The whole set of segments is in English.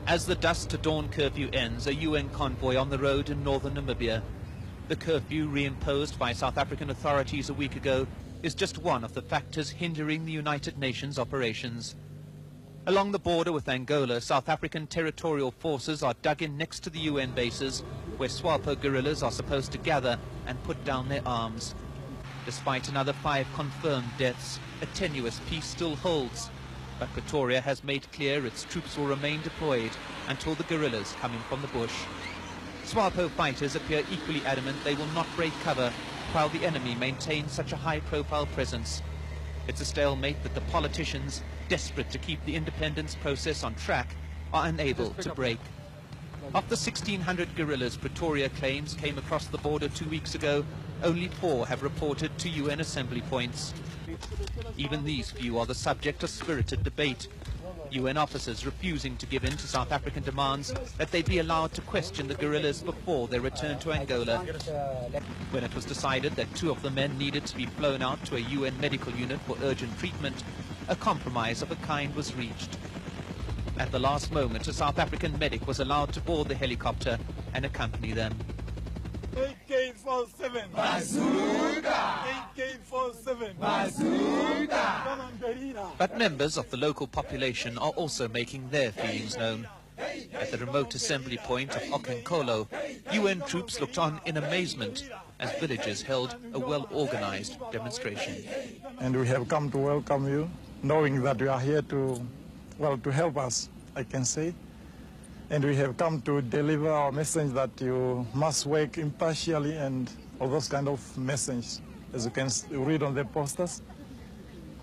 As the dusk to dawn curfew ends, a UN convoy on the road in northern Namibia. The curfew reimposed by South African authorities a week ago is just one of the factors hindering the United Nations operations. Along the border with Angola, South African territorial forces are dug in next to the UN bases, where SWAPO guerrillas are supposed to gather and put down their arms. Despite another 5 confirmed deaths, a tenuous peace still holds. But Pretoria has made clear its troops will remain deployed until the guerrillas come in from the bush. SWAPO fighters appear equally adamant they will not break cover while the enemy maintains such a high-profile presence. It's a stalemate that the politicians, desperate to keep the independence process on track, are unable to break. Of the 1,600 guerrillas Pretoria claims came across the border 2 weeks ago, only 4 have reported to UN assembly points. Even these few are the subject of spirited debate. UN officers refusing to give in to South African demands that they be allowed to question the guerrillas before their return to Angola. When it was decided that 2 of the men needed to be flown out to a UN medical unit for urgent treatment, a compromise of a kind was reached. At the last moment, a South African medic was allowed to board the helicopter and accompany them. AK-47 Bazooka! AK-47 Bazooka! But members of the local population are also making their feelings known. At the remote assembly point of Okenkolo, UN troops looked on in amazement as villagers held a well-organized demonstration. And we have come to welcome you, knowing that you are here to help us, I can say. And we have come to deliver our message that you must work impartially and all those kind of messages, as you can read on the posters.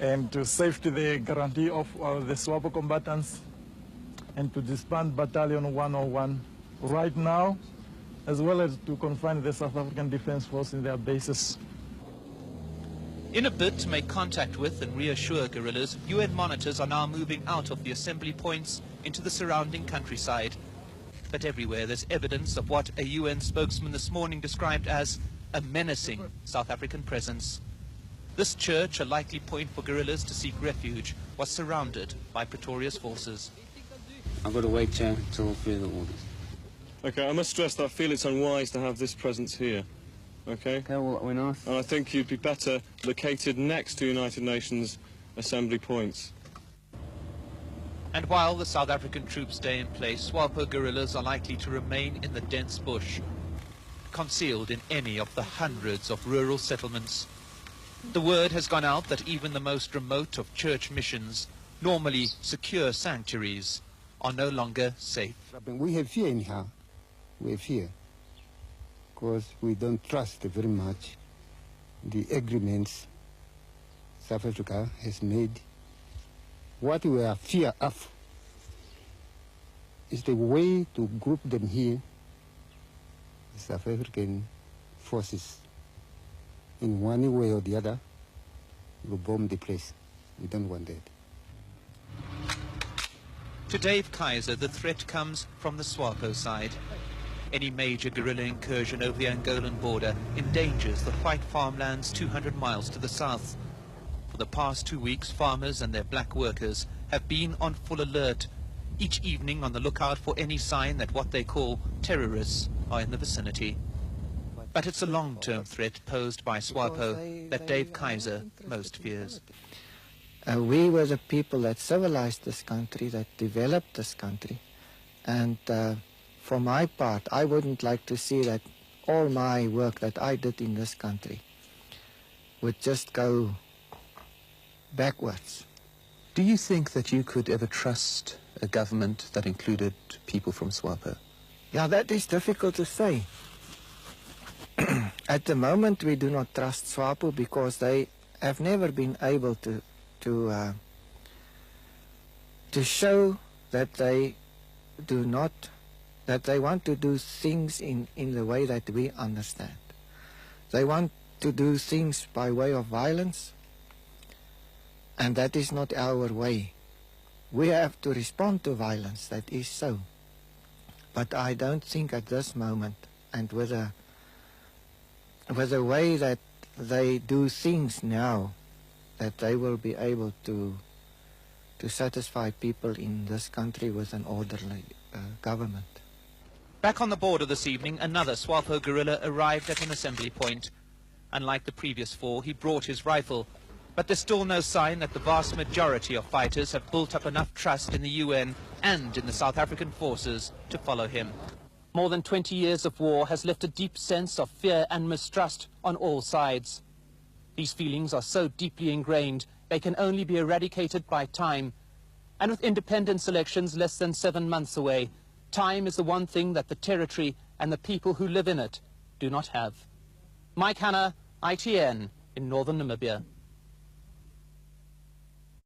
And to safety the guarantee of the SWAPO combatants, and to disband Battalion 101 right now, as well as to confine the South African Defence Force in their bases. In a bid to make contact with and reassure guerrillas, UN monitors are now moving out of the assembly points into the surrounding countryside. But everywhere there's evidence of what a UN spokesman this morning described as a menacing South African presence. This church, a likely point for guerrillas to seek refuge, was surrounded by Pretoria's forces. I've got to wait till further orders. Okay, I must stress that I feel it's unwise to have this presence here. Okay? Okay, well, we're not. And I think you'd be better located next to United Nations assembly points. And while the South African troops stay in place, SWAPO guerrillas are likely to remain in the dense bush, concealed in any of the hundreds of rural settlements. The word has gone out that even the most remote of church missions, normally secure sanctuaries, are no longer safe. We have fear anyhow. We have fear, because we don't trust very much the agreements South Africa has made. What we are fear of is the way to group them here, the South African forces, in one way or the other, will bomb the place. We don't want that. To Dave Kaiser, the threat comes from the SWAPO side. Any major guerrilla incursion over the Angolan border endangers the white farmlands 200 miles to the south. For the past 2 weeks, farmers and their black workers have been on full alert, each evening on the lookout for any sign that what they call terrorists are in the vicinity. But it's a long-term threat posed by SWAPO that Dave Kaiser most fears. We were the people that civilized this country, that developed this country. And for my part, I wouldn't like to see that all my work that I did in this country would just go backwards. Do you think that you could ever trust a government that included people from SWAPO? Yeah, that is difficult to say. At the moment, we do not trust SWAPO because they have never been able to show that they want to do things in the way that we understand. They want to do things by way of violence, and that is not our way. We have to respond to violence, that is so. But I don't think at this moment, and with the way that they do things now, that they will be able to to satisfy people in this country with an orderly government. Back on the border this evening, another Swapo guerrilla arrived at an assembly point. Unlike the previous 4, he brought his rifle. But there's still no sign that the vast majority of fighters have built up enough trust in the UN and in the South African forces to follow him. More than 20 years of war has left a deep sense of fear and mistrust on all sides. These feelings are so deeply ingrained, they can only be eradicated by time. And with independence elections less than 7 months away, time is the one thing that the territory and the people who live in it do not have. Mike Hanna, ITN, in northern Namibia.